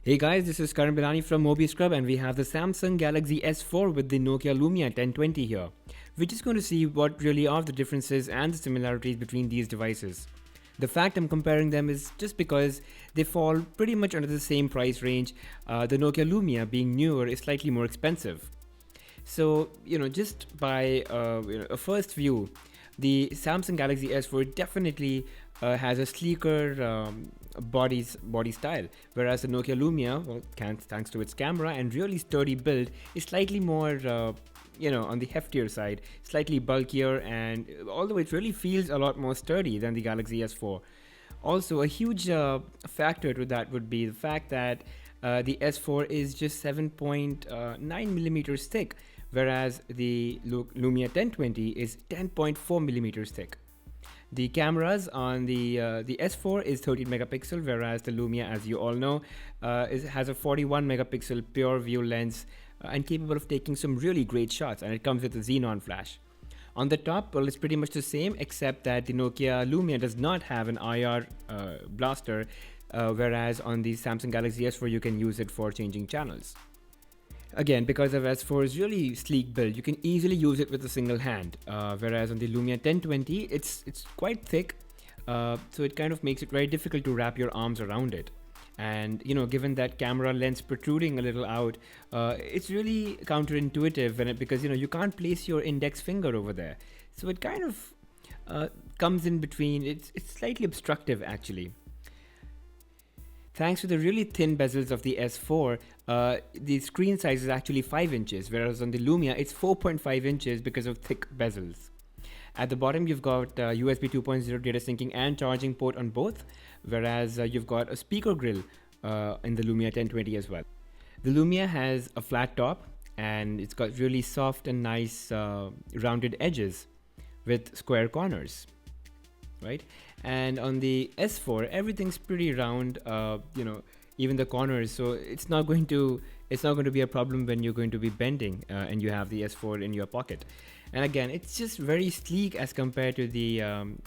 Hey guys, this is Karan Bilani from MobiScrub and we have the Samsung Galaxy S4 with the Nokia Lumia 1020 here. We're just going to see what really are the differences and the similarities between these devices. The fact I'm comparing them is just because they fall pretty much under the same price range. The Nokia Lumia, being newer, is slightly more expensive. So, just by a first view, the Samsung Galaxy S4 definitely has a sleeker body style, whereas the Nokia Lumia, well, thanks to its camera and really sturdy build, is slightly more, on the heftier side, slightly bulkier, and although it really feels a lot more sturdy than the Galaxy S4. Also, a huge factor to that would be the fact that the S4 is just 7.9 millimeters thick, whereas the Lumia 1020 is 10.4 millimeters thick. The cameras on the S4 is 13 megapixel, whereas the Lumia, as you all know, has a 41 megapixel pure view lens and capable of taking some really great shots, and it comes with a xenon flash. On the top, well, it's pretty much the same, except that the Nokia Lumia does not have an IR blaster, whereas on the Samsung Galaxy S4 you can use it for changing channels. Again, because of S4's really sleek build, you can easily use it with a single hand, whereas on the Lumia 1020, it's quite thick, so it kind of makes it very difficult to wrap your arms around it. And given that camera lens protruding a little out, it's really counterintuitive because you can't place your index finger over there, so it kind of comes in between. It's slightly obstructive actually. Thanks to the really thin bezels of the S4, the screen size is actually 5 inches, whereas on the Lumia it's 4.5 inches because of thick bezels. At the bottom you've got USB 2.0 data syncing and charging port on both, whereas you've got a speaker grill in the Lumia 1020 as well. The Lumia has a flat top and it's got really soft and nice rounded edges with square corners. Right, and on the S4 everything's pretty round, even the corners, so it's not going to be a problem when you're going to be bending and you have the S4 in your pocket. And again, it's just very sleek as compared to the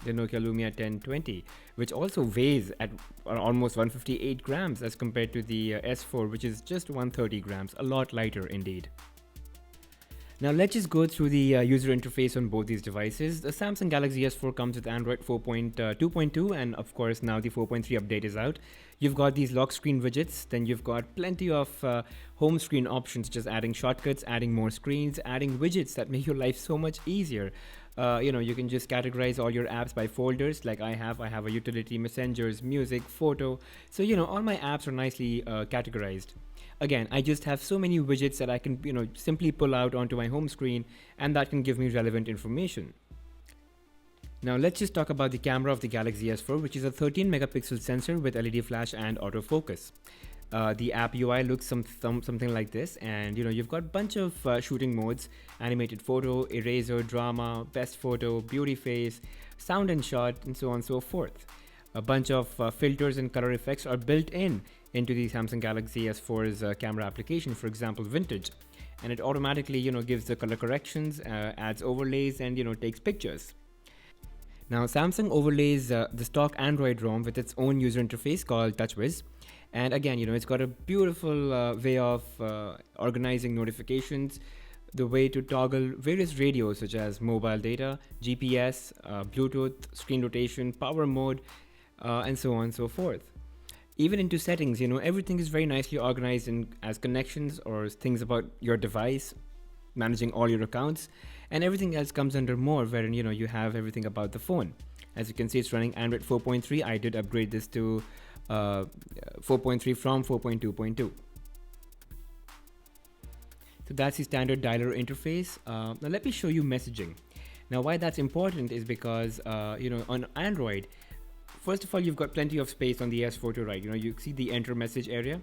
Nokia Lumia 1020, which also weighs at almost 158 grams as compared to the S4, which is just 130 grams, a lot lighter indeed. Now let's just go through the user interface on both these devices. The Samsung Galaxy S4 comes with Android 4.2.2 and of course now the 4.3 update is out. You've got these lock screen widgets, then you've got plenty of home screen options, just adding shortcuts, adding more screens, adding widgets that make your life so much easier. You can just categorize all your apps by folders like I have a utility, messengers, music, photo. So all my apps are nicely categorized. Again, I just have so many widgets that I can simply pull out onto my home screen, and that can give me relevant information. Now let's just talk about the camera of the Galaxy S4, which is a 13 megapixel sensor with LED flash and autofocus. The app UI looks something like this, and you've got a bunch of shooting modes: animated photo, eraser, drama, best photo, beauty face, sound and shot, and so on and so forth. A bunch of filters and color effects are built into the Samsung Galaxy S4's camera application, for example vintage, and it automatically gives the color corrections, adds overlays, and takes pictures. Now Samsung overlays the stock Android ROM with its own user interface called TouchWiz, and again it's got a beautiful way of organizing notifications, the way to toggle various radios such as mobile data, GPS, Bluetooth, screen rotation, power mode, and so on and so forth. Even into settings, everything is very nicely organized as connections or things about your device, managing all your accounts, and everything else comes under more, wherein you have everything about the phone. As you can see, it's running Android 4.3. I did upgrade this to 4.3 from 4.2.2. So that's the standard dialer interface. Now let me show you messaging. Now why that's important is because on Android, first of all, you've got plenty of space on the S4 to write. You see the enter message area.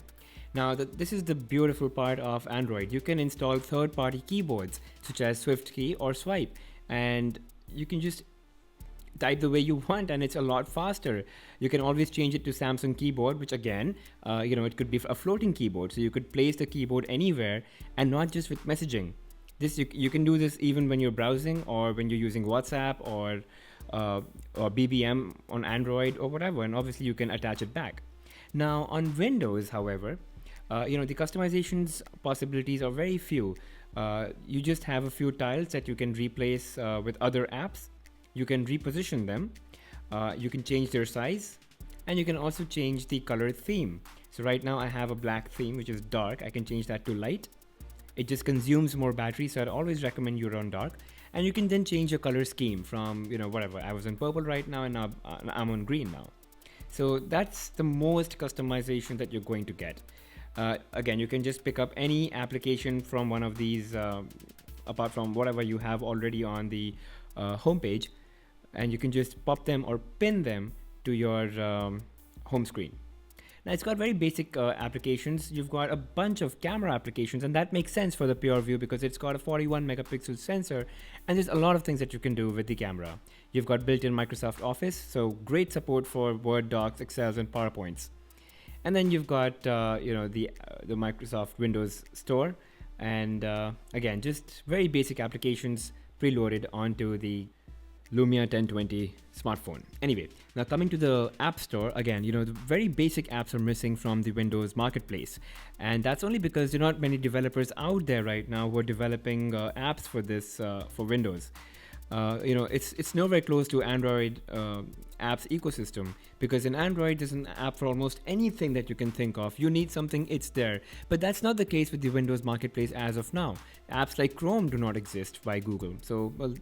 Now this is the beautiful part of Android. You can install third-party keyboards such as SwiftKey or Swipe, and you can just type the way you want, and it's a lot faster. You can always change it to Samsung keyboard, which again, it could be a floating keyboard, so you could place the keyboard anywhere and not just with messaging. This you can do this even when you're browsing or when you're using WhatsApp or BBM on Android or whatever, and obviously you can attach it back. Now on Windows, however, The customizations possibilities are very few. You just have a few tiles that you can replace with other apps. You can reposition them. You can change their size, and you can also change the color theme. So right now I have a black theme, which is dark. I can change that to light. It just consumes more battery, so I'd always recommend you run dark. And you can then change your color scheme from, whatever. I was in purple right now, and now I'm on green now. So that's the most customization that you're going to get. Again, you can just pick up any application from one of these, apart from whatever you have already on the homepage, and you can just pop them or pin them to your home screen. Now it's got very basic applications. You've got a bunch of camera applications, and that makes sense for the PureView because it's got a 41 megapixel sensor, and there's a lot of things that you can do with the camera. You've got built-in Microsoft Office, so great support for Word docs, Excels, and PowerPoints. And then you've got the Microsoft Windows Store, and again, just very basic applications preloaded onto the Lumia 1020 smartphone. Anyway, now coming to the App Store, again, the very basic apps are missing from the Windows Marketplace. And that's only because there are not many developers out there right now who are developing apps for this, for Windows. It's nowhere close to Android apps ecosystem, because in Android there's an app for almost anything that you can think of. You need something, it's there. But that's not the case with the Windows Marketplace as of now. Apps like Chrome do not exist by Google. So, well,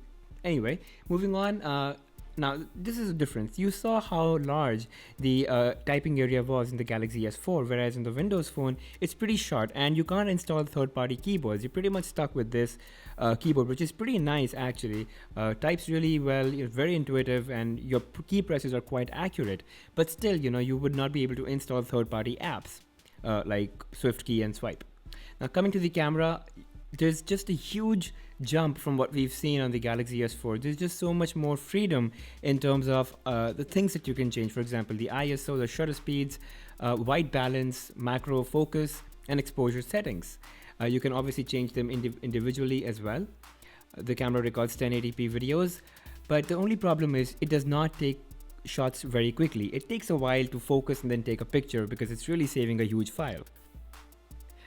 anyway, moving on. Now, this is a difference. You saw how large the typing area was in the Galaxy S4, whereas in the Windows Phone, it's pretty short, and you can't install third-party keyboards. You're pretty much stuck with this keyboard, which is pretty nice, actually. Types really well, very intuitive, and your key presses are quite accurate. But still, you would not be able to install third-party apps like SwiftKey and Swipe. Now, coming to the camera, there's just a huge jump from what we've seen on the Galaxy S4. There's just so much more freedom in terms of the things that you can change. For example, the ISO, the shutter speeds, white balance, macro focus, and exposure settings. You can obviously change them individually as well. The camera records 1080p videos, but the only problem is it does not take shots very quickly. It takes a while to focus and then take a picture because it's really saving a huge file.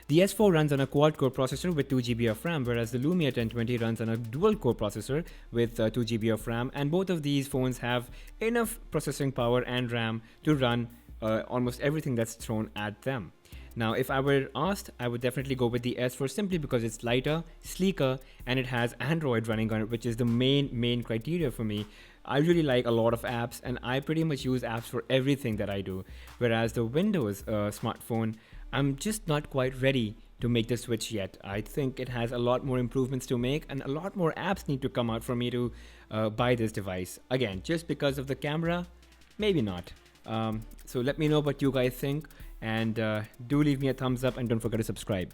The S4 runs on a quad-core processor with 2 GB of RAM, whereas the Lumia 1020 runs on a dual-core processor with 2 GB of RAM, and both of these phones have enough processing power and RAM to run almost everything that's thrown at them. Now, if I were asked, I would definitely go with the S4 simply because it's lighter, sleeker, and it has Android running on it, which is the main criteria for me. I really like a lot of apps, and I pretty much use apps for everything that I do, whereas the Windows smartphone, I'm just not quite ready to make the switch yet. I think it has a lot more improvements to make, and a lot more apps need to come out for me to buy this device. Again, just because of the camera, maybe not. So let me know what you guys think, and do leave me a thumbs up, and don't forget to subscribe.